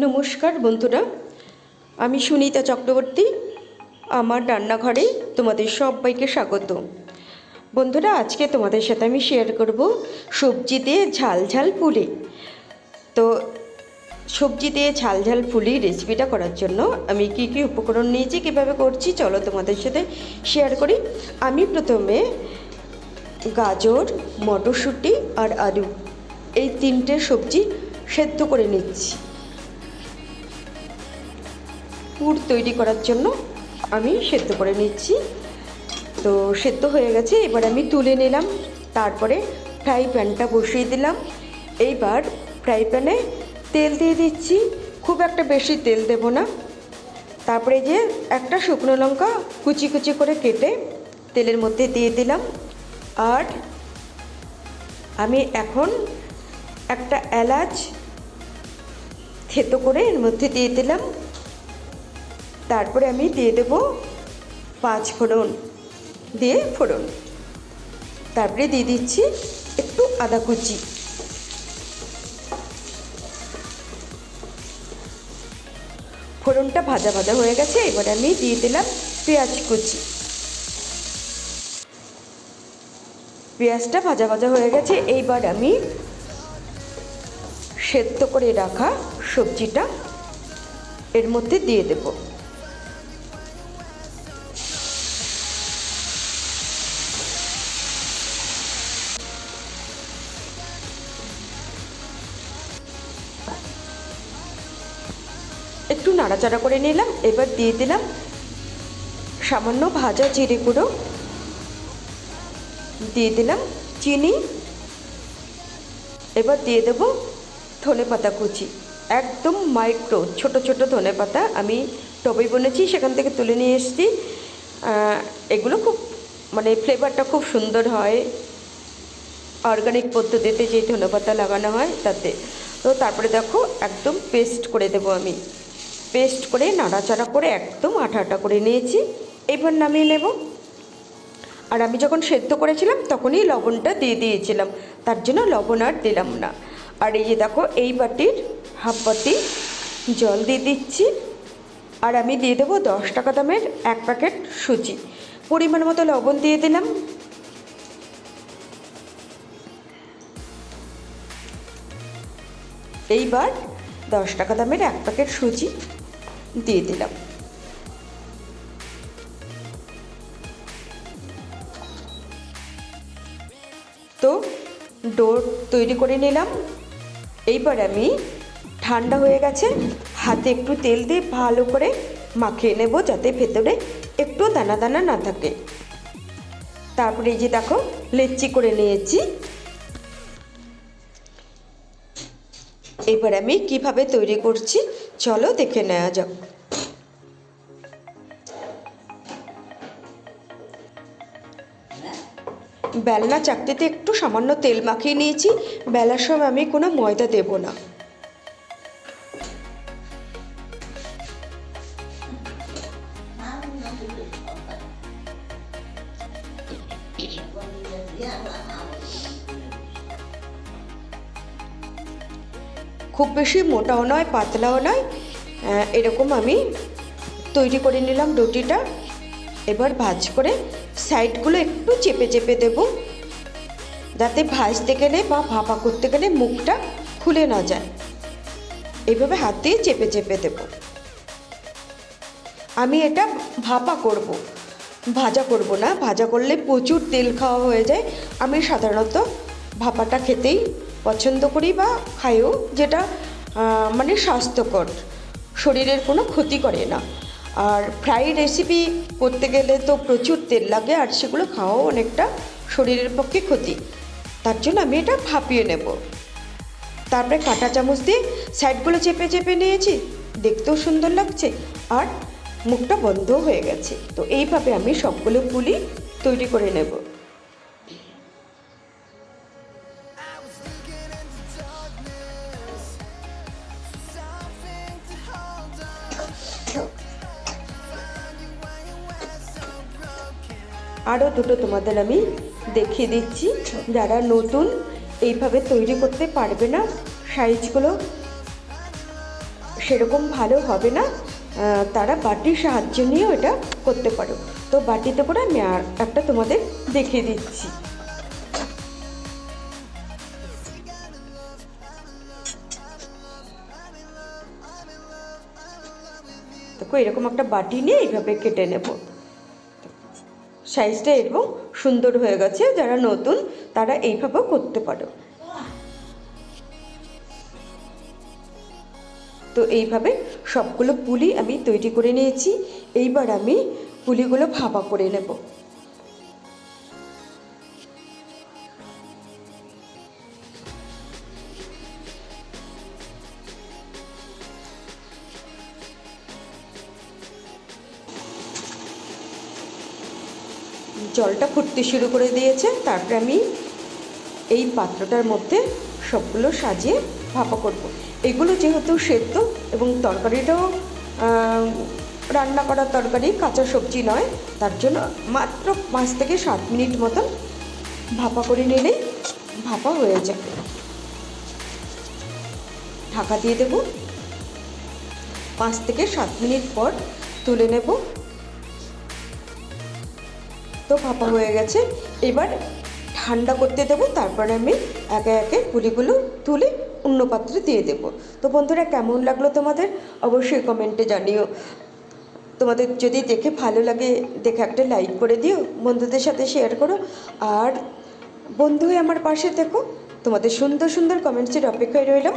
নমস্কার বন্ধুরা, আমি সুনিতা চক্রবর্তী। আমার রান্নাঘরে তোমাদের সবাইকে স্বাগত। বন্ধুরা, আজকে তোমাদের সাথে আমি শেয়ার করব সবজি দিয়ে ঝাল ঝাল পুলি। তো সবজি দিয়ে ঝাল ঝাল পুলি রেসিপিটা করার জন্য আমি কি কি উপকরণ নিয়েছি, কীভাবে করছি, চলো তোমাদের সাথে শেয়ার করি। আমি প্রথমে গাজর, মটরশুঁটি আর আলু এই তিনটে সবজি সেদ্ধ করে নিচ্ছি। পুর তৈরি করার জন্য আমি সেদ্ধ করে নিচ্ছি। তো সেদ্ধ হয়ে গেছে, এবার আমি তুলে নিলাম। তারপরে ফ্রাই প্যানটা বসিয়ে দিলাম। এইবার ফ্রাই প্যানে তেল দিয়ে দিচ্ছি, খুব একটা বেশি তেল দেব না। তারপরে যে একটা শুকনো লঙ্কা কুচি কুচি করে কেটে তেলের মধ্যে দিয়ে দিলাম। আর আমি এখন একটা এলাচ থেতো করে এর মধ্যে দিয়ে দিলাম। তারপরে আমি দিয়ে দেব 5 ফোড়ন, দিয়ে ফোড়ন। তারপরে দিয়ে দিচ্ছি একটু আদা কুচি। ফোড়নটা ভাজা ভাজা হয়ে গেছে, এবার আমি দিয়ে দিলাম পেঁয়াজ কুচি। পেঁয়াজটা ভাজা ভাজা হয়ে গেছে, এইবার আমি সেদ্ধ করে রাখা সবজিটা এর মধ্যে দিয়ে দেব। একটু নাড়াচাড়া করে নিলাম। এবার দিয়ে দিলাম সামান্য ভাজা জিরে গুঁড়ো, দিয়ে দিলাম চিনি। এবার দিয়ে দেব ধনেপাতা কুচি, একদম মাইক্রো ছোট ছোট ধনেপাতা। আমি টবে বনেছি, সেখান থেকে তুলে নিয়ে এসেছি। এগুলো খুব ফ্লেভারটা খুব সুন্দর হয় অর্গানিক পদ্ধতিতে যে ধনেপাতা লাগানো হয় তাতে। তো তারপরে দেখো একদম পেস্ট করে দেব। আমি পেস্ট করে নাড়াচাড়া করে একদম আঠা আঠা করে নিয়েছি। এবার নামিয়ে নেব। আর আমি যখন সেদ্ধ করেছিলাম তখনই লবণটা দিয়ে দিয়েছিলাম, তার জন্য লবণ আর দিলাম না। আর এই যে দেখো, এই বাটির হাফ বাটি জল দিয়ে দিচ্ছি। আর আমি দিয়ে দেবো 10 টাকা দামের 1 প্যাকেট সুজি। পরিমাণ মতো লবণ দিয়ে দিলাম। এইবার 10 টাকা দামের 1 প্যাকেট সুজি দিয়ে দিলাম। তো ডো তৈরি করে নিলাম। এইবার আমি ঠান্ডা হয়ে গেছে, হাতে একটু তেল দিয়ে ভালো করে মাখিয়ে নেব, যাতে ভেতরে একটু দানা দানা না থাকে। তারপরে এই যে দেখো, লেচি করে নিয়েছি। এবার আমি কিভাবে তৈরি করছি চলো দেখে নেওয়া যাক। বেলনা চাকতিতে একটু সামান্য তেল মাখিয়ে নিয়েছি। বেলার সময় আমি কোনো ময়দা দেব না। খুব বেশি মোটাও নয়, পাতলাও নয়, এরকম আমি তৈরি করে নিলাম রুটিটা। এবার ভাঁজ করে সাইডগুলো একটু চেপে চেপে দেব, যাতে ভাজতে গেলে বা ভাপা করতে গেলে মুখটা খুলে না যায়। এইভাবে হাত দিয়ে চেপে চেপে দেব। আমি এটা ভাপা করব, ভাজা করব না। ভাজা করলে প্রচুর তেল খাওয়া হয়ে যায়। আমি সাধারণত ভাপাটা খেতেই পছন্দ করি বা খাইও, যেটা স্বাস্থ্যকর, শরীরের কোনো ক্ষতি করে না। আর ফ্রাই রেসিপি করতে গেলে তো প্রচুর তেল লাগে, আর সেগুলো খাওয়াও অনেকটা শরীরের পক্ষে ক্ষতি। তার জন্য আমি এটা ভাপিয়ে নেব। তারপরে কাঁটা চামচ দিয়ে সাইডগুলো চেপে চেপে নিয়েছি, দেখতেও সুন্দর লাগছে আর মুখটা বন্ধ হয়ে গেছে। তো এইভাবে আমি সবগুলো পুলি তৈরি করে নেব। আরও দুটো তোমাদের আমি দেখিয়ে দিচ্ছি। যারা নতুন এইভাবে তৈরি করতে পারবে না, সাইজগুলো সেরকম ভালো হবে না, তারা বাটির সাহায্য নিয়েও এটা করতে পারো। তো বাটিতে করে আমি আর একটা তোমাদের দেখিয়ে দিচ্ছি। দেখো এরকম একটা বাটি নিয়ে এইভাবে কেটে নেব। সাইজটা এরকম সুন্দর হয়ে গেছে, যারা নতুন তারা এইভাবেও করতে পারো। তো এইভাবে সবগুলো পুলি আমি তৈরি করে নিয়েছি। এইবার আমি পুলিগুলো ভাপা করে নেব। জলটা ফুটতে শুরু করে দিয়েছে, তারপরে আমি এই পাত্রটার মধ্যে সবগুলো সাজিয়ে ভাপা করব। এগুলো যেহেতু সেদ্ধ এবং তরকারিটাও রান্না করা তরকারি, কাঁচা সবজি নয়, তার জন্য মাত্র 5 থেকে 7 মিনিট মতন ভাপা করে নিলেই ভাপা হয়ে যাবে। ঢাকা দিয়ে দেব। 5 থেকে 7 মিনিট পর তুলে নেব। তো ভাপা হয়ে গেছে, এবার ঠান্ডা করতে দেবো, তারপরে আমি একে একে পুলিগুলো তুলে অন্য পাত্রে দিয়ে দেব। তো বন্ধুরা, কেমন লাগলো তোমাদের অবশ্যই কমেন্টে জানিও। তোমাদের যদি দেখে ভালো লাগে, দেখে একটা লাইক করে দিও, বন্ধুদের সাথে শেয়ার করো, আর বন্ধু হয়ে আমার পাশে থেকো। তোমাদের সুন্দর সুন্দর কমেন্টসের অপেক্ষায় রইলাম।